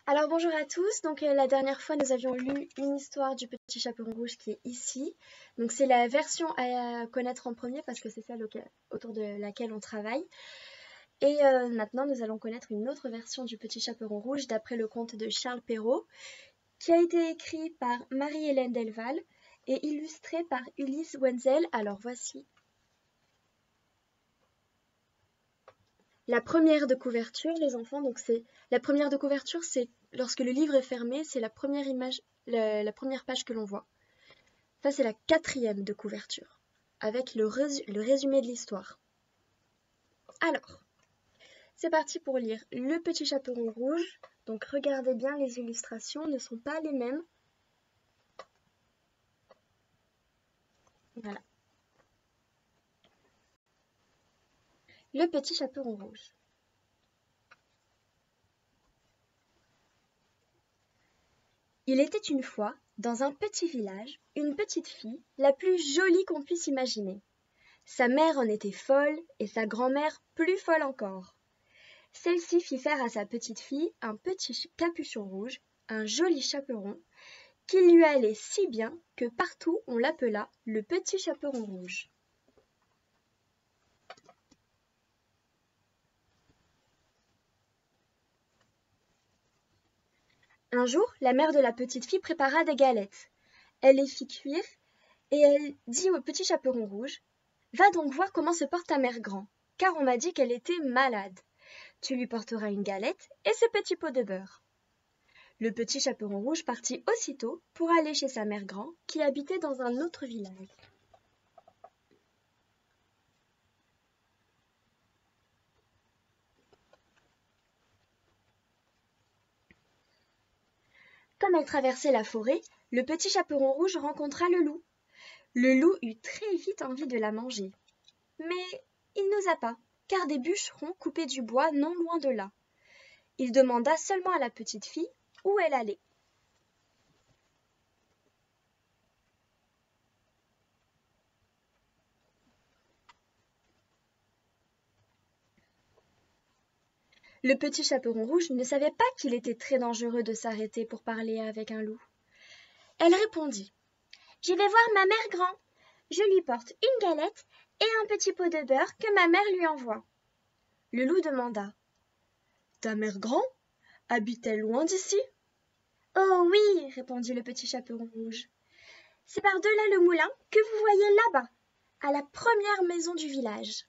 Alors bonjour à tous, la dernière fois nous avions lu une histoire du petit chaperon rouge qui est ici. Donc c'est la version à connaître en premier parce que c'est celle autour de laquelle on travaille. Et maintenant nous allons connaître une autre version du petit chaperon rouge d'après le conte de Charles Perrault qui a été écrit par Marie-Hélène Delval et illustré par Ulysse Wenzel. Alors voici la première de couverture, les enfants. La première de couverture, c'est lorsque le livre est fermé, c'est la première image, la première page que l'on voit. Ça, c'est la quatrième de couverture, avec le résumé de l'histoire. Alors, c'est parti pour lire Le Petit Chaperon Rouge. Donc regardez bien, les illustrations ne sont pas les mêmes. Voilà. Le Petit Chaperon Rouge. Il était une fois, dans un petit village, une petite fille, la plus jolie qu'on puisse imaginer. Sa mère en était folle et sa grand-mère plus folle encore. Celle-ci fit faire à sa petite fille un petit capuchon rouge, un joli chaperon, qui lui allait si bien que partout on l'appela le petit chaperon rouge. Un jour, la mère de la petite fille prépara des galettes. Elle les fit cuire et elle dit au petit chaperon rouge: « Va donc voir comment se porte ta mère grand, car on m'a dit qu'elle était malade. Tu lui porteras une galette et ce petit pot de beurre. » Le petit chaperon rouge partit aussitôt pour aller chez sa mère grand, qui habitait dans un autre village. Comme elle traversait la forêt, le petit chaperon rouge rencontra le loup. Le loup eut très vite envie de la manger. Mais il n'osa pas, car des bûcherons coupaient du bois non loin de là. Il demanda seulement à la petite fille où elle allait. Le petit chaperon rouge ne savait pas qu'il était très dangereux de s'arrêter pour parler avec un loup. Elle répondit: « Je vais voir ma mère grand. Je lui porte une galette et un petit pot de beurre que ma mère lui envoie. » Le loup demanda: « Ta mère grand habite-t-elle loin d'ici ?» « Oh oui, répondit le petit chaperon rouge. C'est par-delà le moulin que vous voyez là-bas, à la première maison du village. »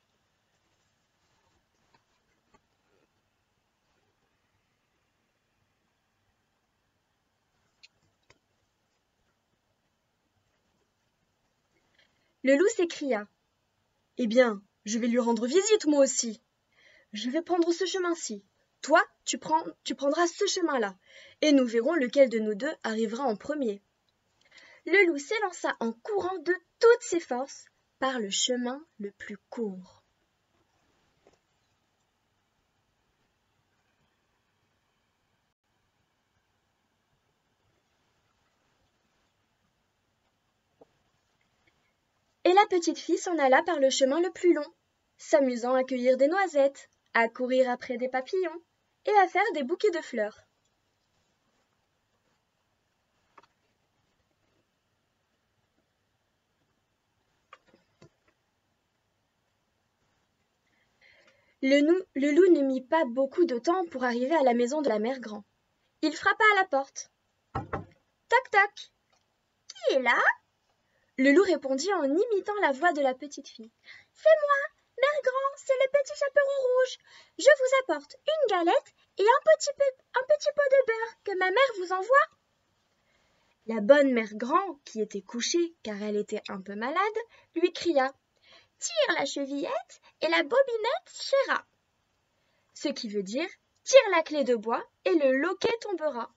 Le loup s'écria: « Eh bien, je vais lui rendre visite moi aussi. Je vais prendre ce chemin-ci. Toi, tu prendras ce chemin-là, et nous verrons lequel de nous deux arrivera en premier. » Le loup s'élança en courant de toutes ses forces par le chemin le plus court. Et la petite fille s'en alla par le chemin le plus long, s'amusant à cueillir des noisettes, à courir après des papillons et à faire des bouquets de fleurs. Le loup ne mit pas beaucoup de temps pour arriver à la maison de la mère grand. Il frappa à la porte. Toc toc. Qui est là? Le loup répondit en imitant la voix de la petite fille. C'est moi, mère grand, c'est le petit chaperon rouge. Je vous apporte une galette et un petit pot de beurre que ma mère vous envoie. La bonne mère grand, qui était couchée car elle était un peu malade, lui cria: Tire la chevillette et la bobinette chera. Ce qui veut dire: tire la clé de bois et le loquet tombera.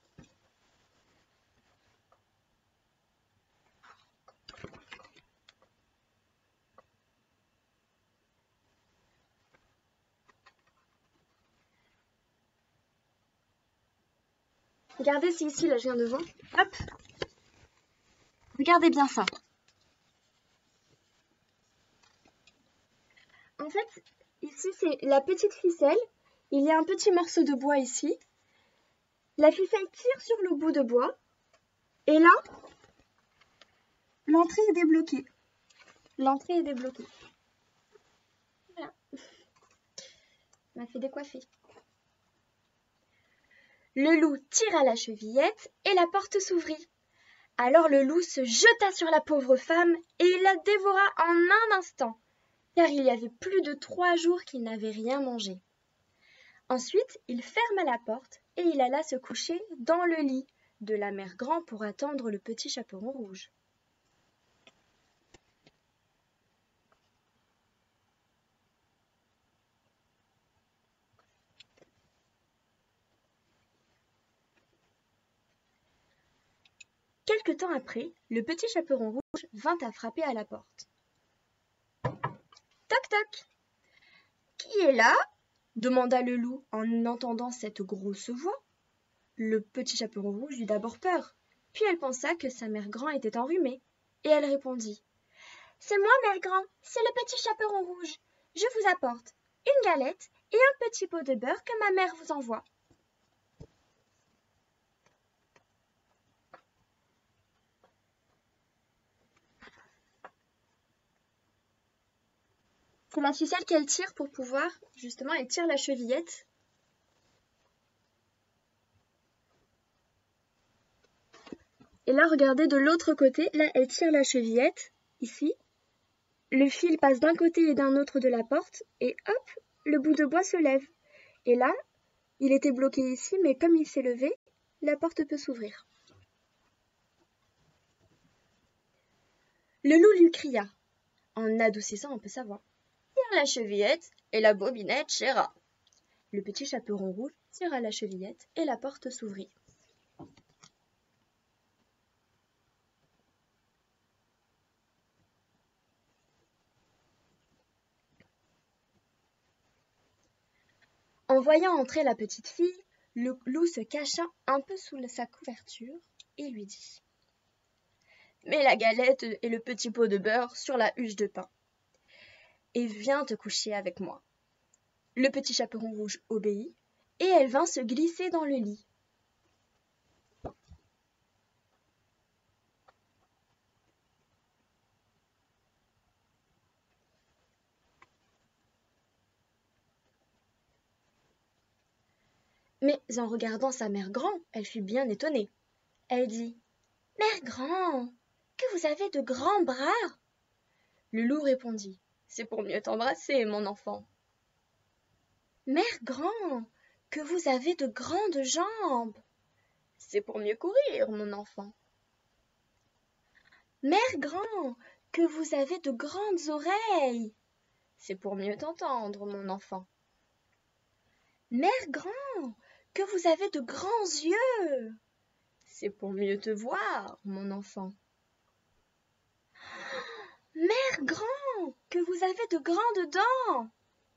Regardez, c'est ici, là je viens devant. Hop. Regardez bien ça. En fait, ici c'est la petite ficelle. Il y a un petit morceau de bois ici. La ficelle tire sur le bout de bois. Et là, l'entrée est débloquée. L'entrée est débloquée. Voilà. On m'a fait décoiffer. Le loup tira la chevillette et la porte s'ouvrit. Alors le loup se jeta sur la pauvre femme et il la dévora en un instant, car il y avait plus de 3 jours qu'il n'avait rien mangé. Ensuite, il ferma la porte et il alla se coucher dans le lit de la mère Grand pour attendre le petit chaperon rouge. Quelque temps après, le petit chaperon rouge vint à frapper à la porte. Toc toc. Qui est là? Demanda le loup en entendant cette grosse voix. Le petit chaperon rouge eut d'abord peur, puis elle pensa que sa mère Grand était enrhumée, et elle répondit. C'est moi, mère Grand, c'est le petit chaperon rouge. Je vous apporte une galette et un petit pot de beurre que ma mère vous envoie. C'est la ficelle qu'elle tire pour pouvoir, justement, elle tire la chevillette. Et là, regardez de l'autre côté, là, elle tire la chevillette, ici. Le fil passe d'un côté et d'un autre de la porte, et hop, le bout de bois se lève. Et là, il était bloqué ici, mais comme il s'est levé, la porte peut s'ouvrir. Le loup lui cria, en adoucissant un peu sa voix. Tire la chevillette et la bobinette, chéra. Le petit chaperon rouge tira la chevillette et la porte s'ouvrit. En voyant entrer la petite fille, le loup se cacha un peu sous sa couverture et lui dit « Mets la galette et le petit pot de beurre sur la huche de pain et viens te coucher avec moi. » Le petit chaperon rouge obéit et elle vint se glisser dans le lit. Mais en regardant sa mère Grand, elle fut bien étonnée. Elle dit « Mère Grand, que vous avez de grands bras !» Le loup répondit « C'est pour mieux t'embrasser, mon enfant. » Mère Grand, que vous avez de grandes jambes !» C'est pour mieux courir, mon enfant. Mère Grand, que vous avez de grandes oreilles !» C'est pour mieux t'entendre, mon enfant. Mère Grand, que vous avez de grands yeux !» C'est pour mieux te voir, mon enfant. Mère Grand, que vous avez de grandes dents !»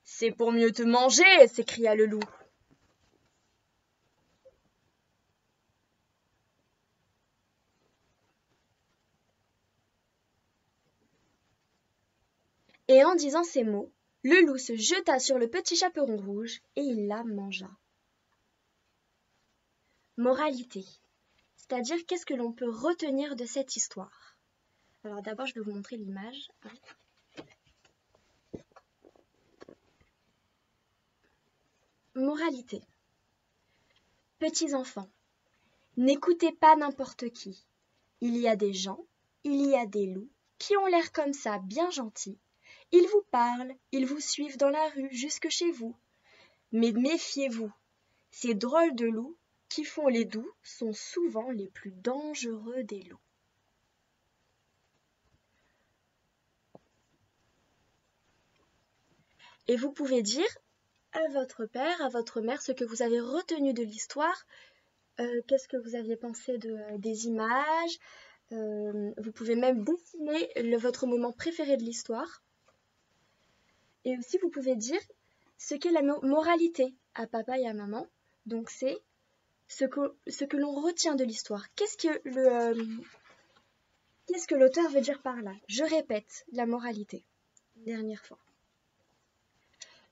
C'est pour mieux te manger, s'écria le loup. Et en disant ces mots, le loup se jeta sur le petit chaperon rouge et il la mangea. Moralité, c'est-à-dire qu'est-ce que l'on peut retenir de cette histoire? Alors d'abord, je vais vous montrer l'image. Moralité. Petits enfants, n'écoutez pas n'importe qui. Il y a des gens, il y a des loups qui ont l'air comme ça bien gentils. Ils vous parlent, ils vous suivent dans la rue jusque chez vous. Mais méfiez-vous, ces drôles de loups qui font les doux sont souvent les plus dangereux des loups. Et vous pouvez dire à votre père, à votre mère, ce que vous avez retenu de l'histoire, qu'est-ce que vous aviez pensé des images, vous pouvez même dessiner votre moment préféré de l'histoire. Et aussi, vous pouvez dire ce qu'est la moralité à papa et à maman. Donc, c'est ce que l'on retient de l'histoire. Qu'est-ce que l'auteur veut dire par là? Je répète la moralité. Dernière fois.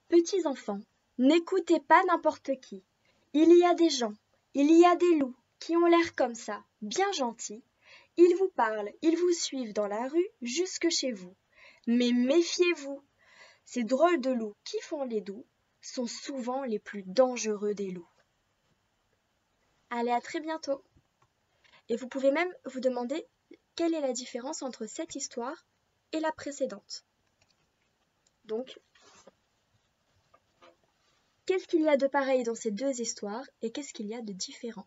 Petits enfants, n'écoutez pas n'importe qui. Il y a des gens, Il y a des loups qui ont l'air comme ça, bien gentils. Ils vous parlent, ils vous suivent dans la rue jusque chez vous. Mais méfiez-vous, ces drôles de loups qui font les doux sont souvent les plus dangereux des loups. Allez, à très bientôt. Et vous pouvez même vous demander quelle est la différence entre cette histoire et la précédente. Donc, qu'est-ce qu'il y a de pareil dans ces deux histoires et qu'est-ce qu'il y a de différent ?